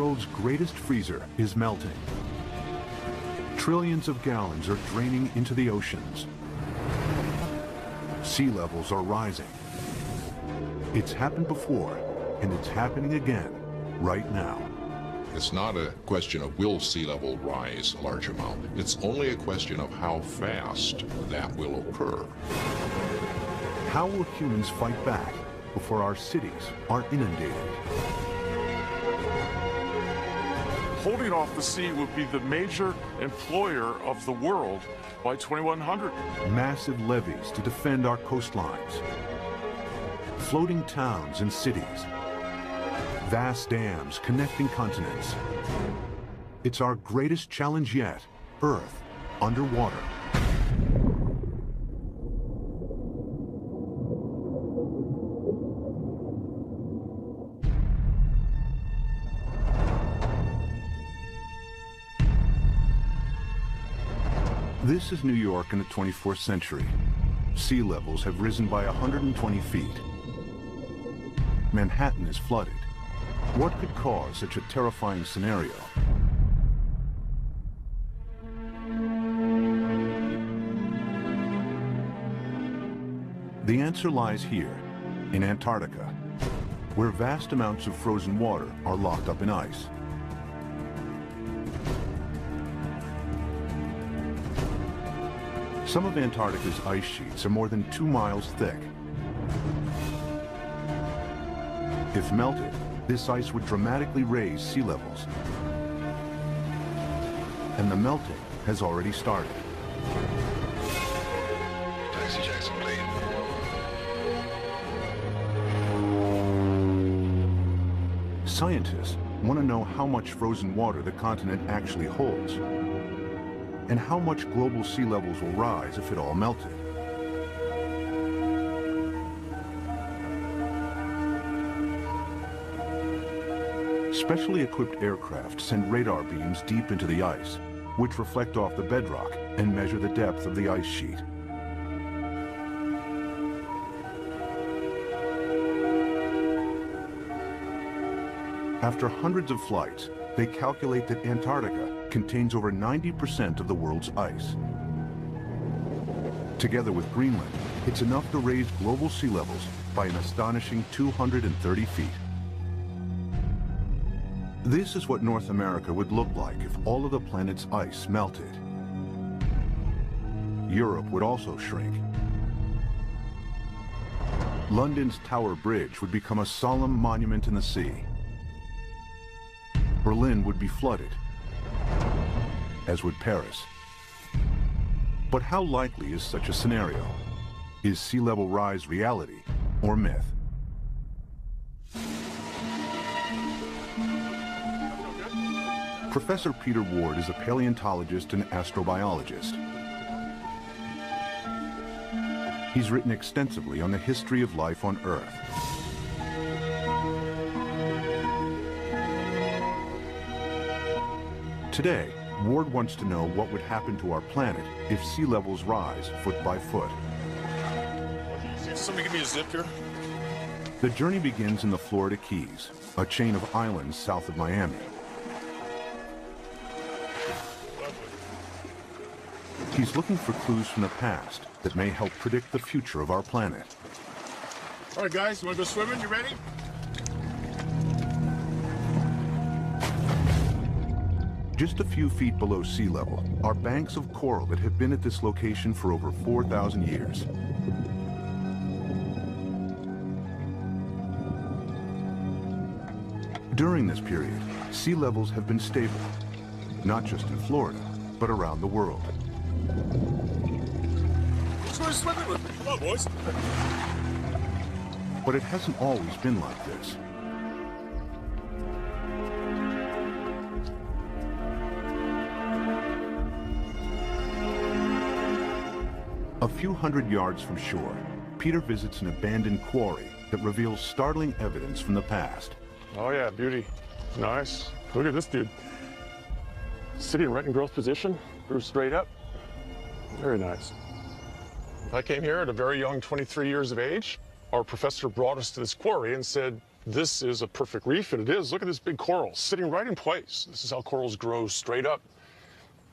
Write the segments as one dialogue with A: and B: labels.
A: world's greatest freezer is melting. Trillions of gallons are draining into the oceans. Sea levels are rising. It's happened before, and it's happening again right now.
B: It's not a question of will sea level rise a large amount. It's only a question of how fast that will occur.
A: How will humans fight back before our cities are inundated?
C: Holding off the sea would be the major employer of the world by 2100.
A: Massive levees to defend our coastlines. Floating towns and cities. Vast dams connecting continents. It's our greatest challenge yet, Earth underwater. This is New York in the 24th century. Sea levels have risen by 120 feet. Manhattan is flooded. What could cause such a terrifying scenario? The answer lies here, in Antarctica, where vast amounts of frozen water are locked up in ice. Some of Antarctica's ice sheets are more than 2 miles thick. If melted, this ice would dramatically raise sea levels. And the melting has already started.
D: Taxi Jackson, please.
A: Scientists want to know how much frozen water the continent actually holds, and how much global sea levels will rise if it all melted. Specially equipped aircraft send radar beams deep into the ice, which reflect off the bedrock and measure the depth of the ice sheet. After hundreds of flights, they calculate that Antarctica contains over 90% of the world's ice. Together with Greenland, it's enough to raise global sea levels by an astonishing 230 feet. This is what North America would look like if all of the planet's ice melted. Europe would also shrink. London's Tower Bridge would become a solemn monument in the sea. Berlin would be flooded, as would Paris. But how likely is such a scenario? Is sea level rise reality or myth? Professor Peter Ward is a paleontologist and astrobiologist. He's written extensively on the history of life on Earth. Today, Ward wants to know what would happen to our planet if sea levels rise foot by foot.
C: Somebody give me a zip here.
A: The journey begins in the Florida Keys, a chain of islands south of Miami. He's looking for clues from the past that may help predict the future of our planet.
C: All right, guys, you want to go swimming? You ready?
A: Just a few feet below sea level are banks of coral that have been at this location for over 4,000 years. During this period, sea levels have been stable, not just in Florida, but around the world.
C: Let's go swimming with me. Come on, boys.
A: But it hasn't always been like this. A few hundred yards from shore, Peter visits an abandoned quarry that reveals startling evidence from the past.
C: Oh yeah, beauty. Nice. Look at this dude. City in rent and growth position, grew straight up. Very nice. I came here at a very young 23 years of age. Our professor brought us to this quarry and said, this is a perfect reef, and it is. Look at this big coral sitting right in place. This is how corals grow straight up.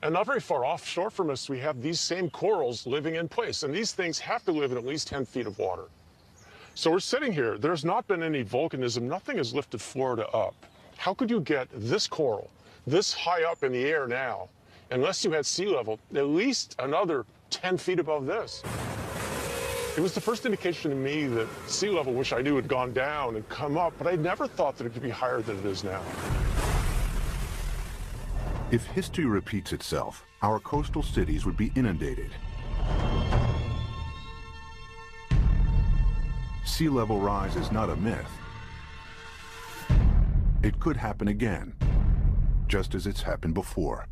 C: And not very far offshore from us, we have these same corals living in place. And these things have to live in at least 10 feet of water. So we're sitting here. There's not been any volcanism. Nothing has lifted Florida up. How could you get this coral this high up in the air now, unless you had sea level, at least another 10 feet above this? It was the first indication to me that sea level, which I knew had gone down and come up, but I never thought that it could be higher than it is now.
A: If history repeats itself, our coastal cities would be inundated. Sea level rise is not a myth. It could happen again, just as it's happened before.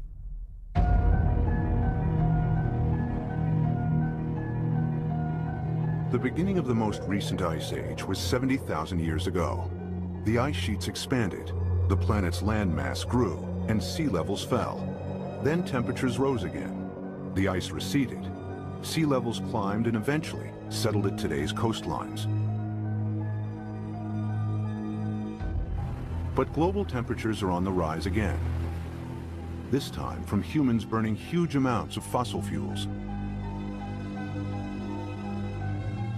A: The beginning of the most recent ice age was 70,000 years ago. The ice sheets expanded, the planet's landmass grew, and sea levels fell. Then temperatures rose again. The ice receded. Sea levels climbed and eventually settled at today's coastlines. But global temperatures are on the rise again. This time from humans burning huge amounts of fossil fuels.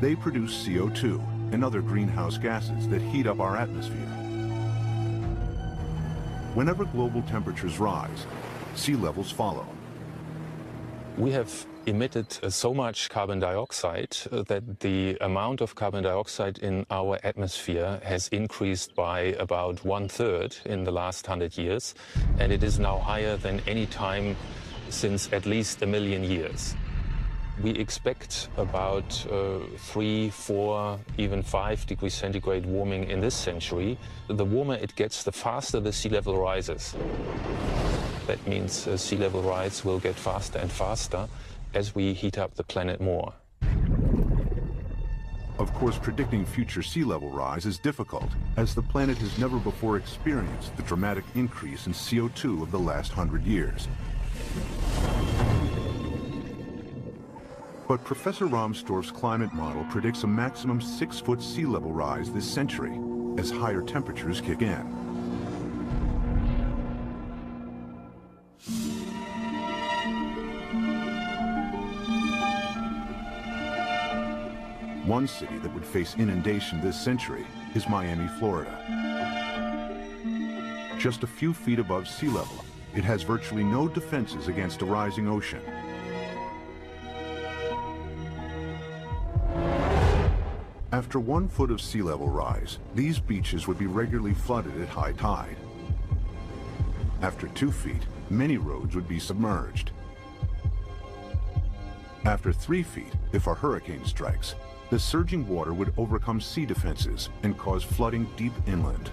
A: They produce CO2 and other greenhouse gases that heat up our atmosphere. Whenever global temperatures rise, sea levels follow.
D: We have emitted so much carbon dioxide that the amount of carbon dioxide in our atmosphere has increased by about 1/3 in the last 100 years, and it is now higher than any time since at least 1 million years. We expect about 3, 4, even 5 degrees centigrade warming in this century. The warmer it gets, the faster the sea level rises. That means sea level rise will get faster and faster as we heat up the planet more.
A: Of course, predicting future sea level rise is difficult, as the planet has never before experienced the dramatic increase in CO2 of the last 100 years. But Professor Rahmstorf's climate model predicts a maximum 6-foot sea level rise this century, as higher temperatures kick in. One city that would face inundation this century is Miami, Florida. Just a few feet above sea level, it has virtually no defenses against a rising ocean. After 1 foot of sea level rise, these beaches would be regularly flooded at high tide. After 2 feet, many roads would be submerged. After 3 feet, if a hurricane strikes, the surging water would overcome sea defenses and cause flooding deep inland.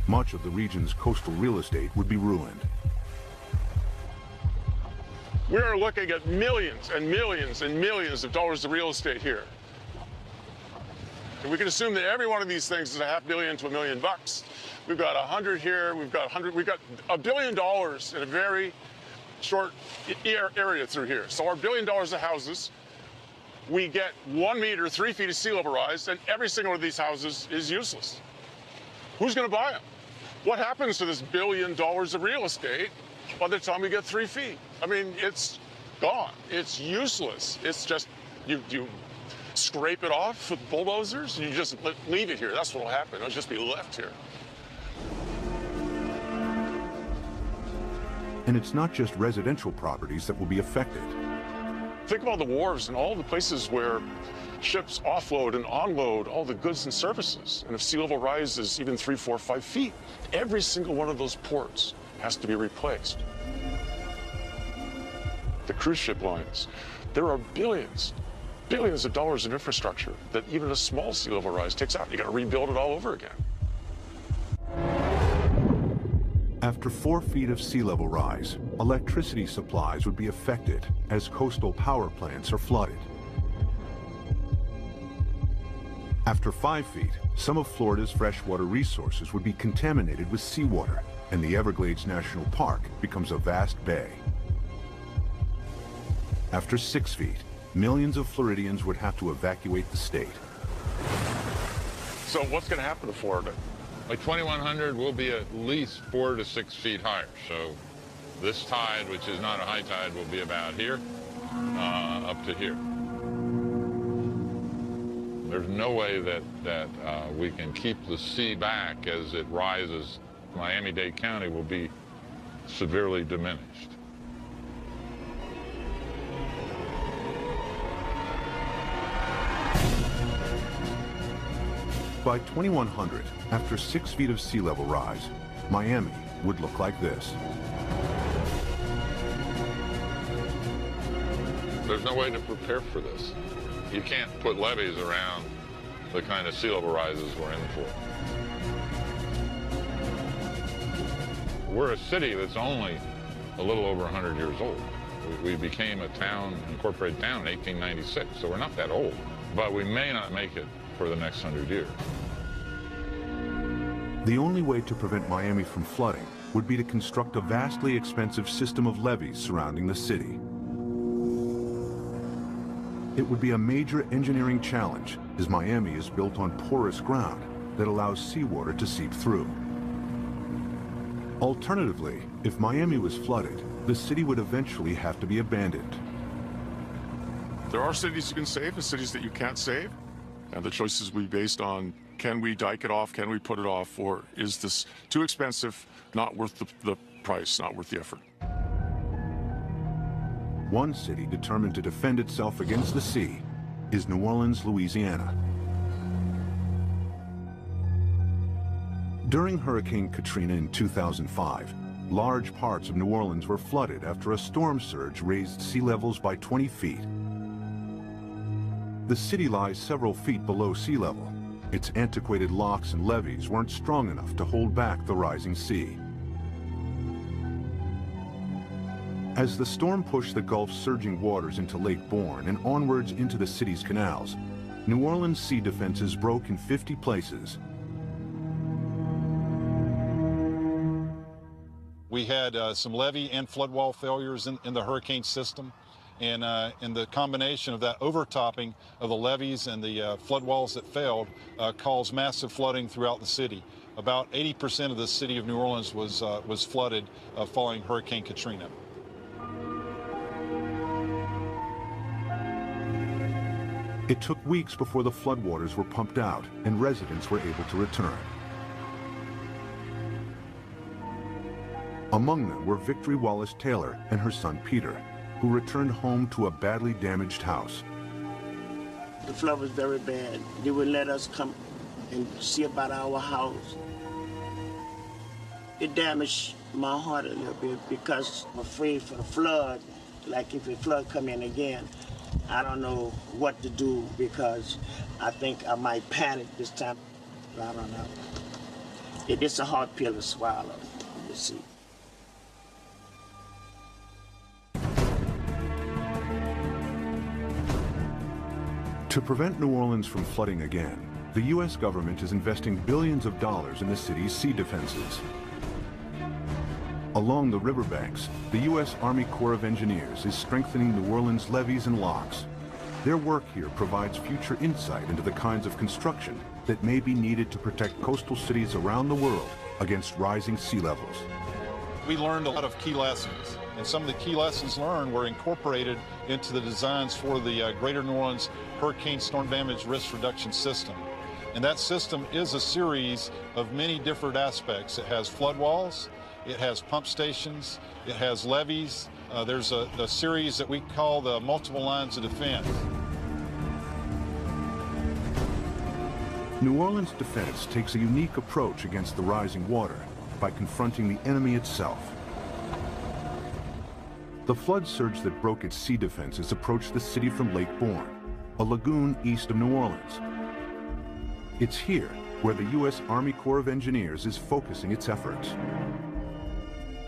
A: Much of the region's coastal real estate would be ruined.
C: We are looking at millions and millions and millions of dollars of real estate here. And we can assume that every one of these things is $500 million to $1 million. We've got 100 here, we've got $1 billion in a very short area through here. So our $1 billion of houses, we get 1 meter, 3 feet of sea level rise, and every single one of these houses is useless. Who's going to buy them? What happens to this $1 billion of real estate by the time we get 3 feet? I mean, it's gone. It's useless. It's just, you scrape it off with bulldozers, and you just leave it here. That's what will happen. It'll just be left here.
A: And it's not just residential properties that will be affected.
C: Think of all the wharves and all the places where ships offload and onload all the goods and services. And if sea level rises even 3, 4, 5 feet, every single one of those ports has to be replaced. The cruise ship lines, there are billions of dollars in infrastructure that even a small sea level rise takes out. You got to rebuild it all over again.
A: After 4 feet of sea level rise, electricity supplies would be affected as coastal power plants are flooded. After 5 feet, some of Florida's freshwater resources would be contaminated with seawater, and the Everglades National Park becomes a vast bay. After 6 feet, millions of Floridians would have to evacuate the state.
C: So what's going to happen to Florida?
B: By 2100, we'll be at least 4 to 6 feet higher. So this tide, which is not a high tide, will be about here, up to here. There's no way that we can keep the sea back as it rises. Miami-Dade County will be severely diminished.
A: By 2100, after 6 feet of sea level rise, Miami would look like this.
B: There's no way to prepare for this. You can't put levees around the kind of sea level rises we're in for. We're a city that's only a little over 100 years old. We became a town, incorporated town in 1896, so we're not that old. But we may not make it for the next 100 years.
A: The only way to prevent Miami from flooding would be to construct a vastly expensive system of levees surrounding the city. It would be a major engineering challenge, as Miami is built on porous ground that allows seawater to seep through. Alternatively, if Miami was flooded, the city would eventually have to be abandoned.
C: There are cities you can save and cities that you can't save. And the choices will be based on, can we dike it off, can we put it off, or is this too expensive, not worth the price, not worth the effort.
A: One city determined to defend itself against the sea is New Orleans, Louisiana. During Hurricane Katrina in 2005, large parts of New Orleans were flooded after a storm surge raised sea levels by 20 feet. The city lies several feet below sea level. Its antiquated locks and levees weren't strong enough to hold back the rising sea. As the storm pushed the Gulf's surging waters into Lake Borgne and onwards into the city's canals, New Orleans' sea defenses broke in 50 places.
E: We had some levee and flood wall failures in the hurricane system. And the combination of that overtopping of the levees and the flood walls that failed caused massive flooding throughout the city. About 80% of the city of New Orleans was flooded following Hurricane Katrina.
A: It took weeks before the floodwaters were pumped out and residents were able to return. Among them were Victory Wallace Taylor and her son Peter, who returned home to a badly damaged house.
F: The flood was very bad. They would let us come and see about our house. It damaged my heart a little bit because I'm afraid for the flood. Like if the flood come in again, I don't know what to do because I think I might panic this time. I don't know. It's a hard pill to swallow, you see.
A: To prevent New Orleans from flooding again, the U.S. government is investing billions of dollars in the city's sea defenses. Along the riverbanks, the U.S. Army Corps of Engineers is strengthening New Orleans' levees and locks. Their work here provides future insight into the kinds of construction that may be needed to protect coastal cities around the world against rising sea levels.
E: We learned a lot of key lessons, and some of the key lessons learned were incorporated into the designs for the Greater New Orleans Hurricane Storm Damage Risk Reduction System. And that system is a series of many different aspects. It has flood walls, it has pump stations, it has levees. There's a series that we call the multiple lines of defense.
A: New Orleans' defense takes a unique approach against the rising water by confronting the enemy itself. The flood surge that broke its sea defenses approached the city from Lake Borgne, a lagoon east of New Orleans. It's here where the U.S. Army Corps of Engineers is focusing its efforts.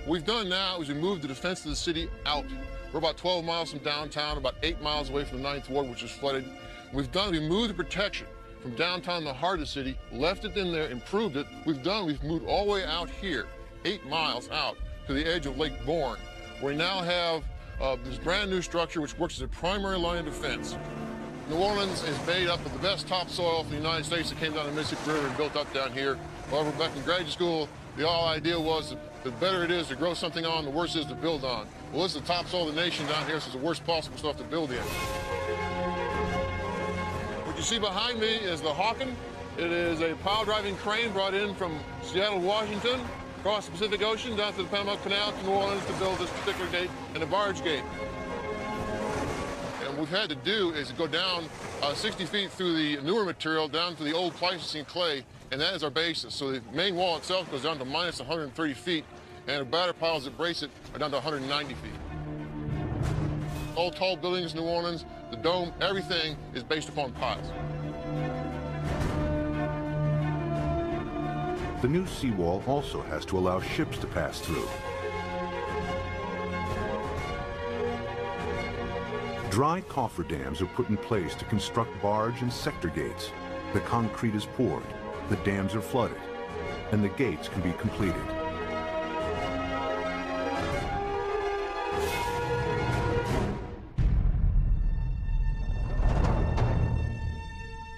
B: What we've done now is we moved the defense of the city out. We're about 12 miles from downtown, about 8 miles away from the 9th Ward, which is flooded. We moved the protection from downtown, the heart of the city, left it in there, improved it. We've moved all the way out here, 8 miles out to the edge of Lake Borgne, where we now have this brand new structure which works as a primary line of defense. New Orleans is made up of the best topsoil from the United States that came down the Mississippi River and built up down here. However, back in graduate school, the whole idea was that the better it is to grow something on, the worse it is to build on. Well, this is the topsoil of the nation down here, so it's the worst possible stuff to build in. What you see behind me is the Hawken. It is a pile-driving crane brought in from Seattle, Washington, across the Pacific Ocean, down to the Panama Canal to New Orleans to build this particular gate and a barge gate. And what we've had to do is go down 60 feet through the newer material down to the old Pleistocene clay, and that is our basis. So the main wall itself goes down to minus 130 feet, and the batter piles that brace it are down to 190 feet. All tall buildings in New Orleans, the dome, everything is based upon piles.
A: The new seawall also has to allow ships to pass through. Dry cofferdams are put in place to construct barge and sector gates. The concrete is poured, the dams are flooded, and the gates can be completed.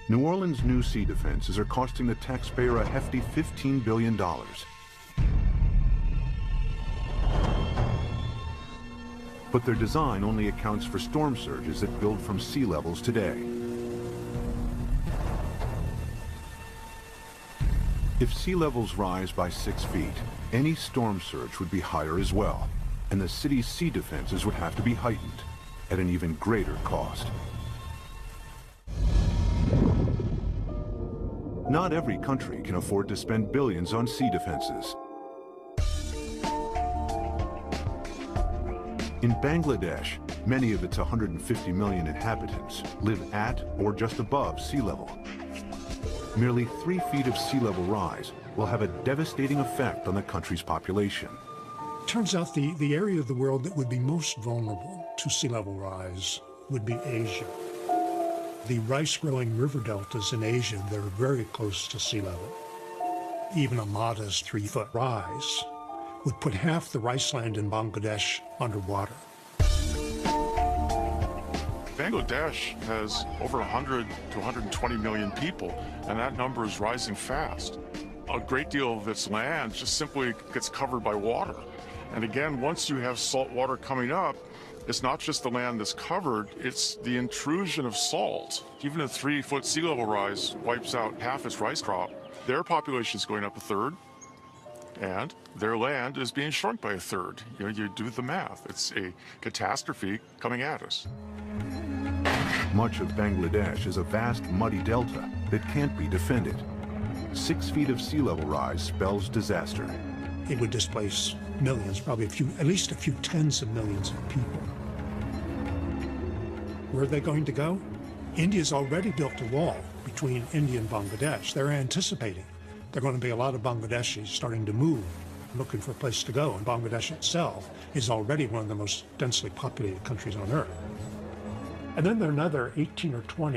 A: New Orleans' new sea defenses are costing the taxpayer a hefty $15 billion. But their design only accounts for storm surges that build from sea levels today. If sea levels rise by 6 feet, any storm surge would be higher as well, and the city's sea defenses would have to be heightened at an even greater cost. Not every country can afford to spend billions on sea defenses. In Bangladesh, many of its 150 million inhabitants live at or just above sea level. Merely 3 feet of sea level rise will have a devastating effect on the country's population.
G: Turns out the area of the world that would be most vulnerable to sea level rise would be Asia. The rice-growing river deltas in Asia, they're very close to sea level. Even a modest 3-foot rise would put half the rice land in Bangladesh underwater.
H: Bangladesh has over 100 to 120 million people, and that number is rising fast. A great deal of its land just simply gets covered by water. And again, once you have salt water coming up, it's not just the land that's covered, it's the intrusion of salt. Even a 3-foot sea level rise wipes out half its rice crop. Their population is going up a third, and their land is being shrunk by a third. You know, you do the math. It's a catastrophe coming at us.
A: Much of Bangladesh is a vast muddy delta that can't be defended. 6 feet of sea level rise spells disaster.
G: It would displace millions, probably at least a few tens of millions of people. Where are they going to go? India's already built a wall between India and Bangladesh. They're anticipating there are going to be a lot of Bangladeshis starting to move, looking for a place to go, and Bangladesh itself is already one of the most densely populated countries on earth. And then there are another 18 or 20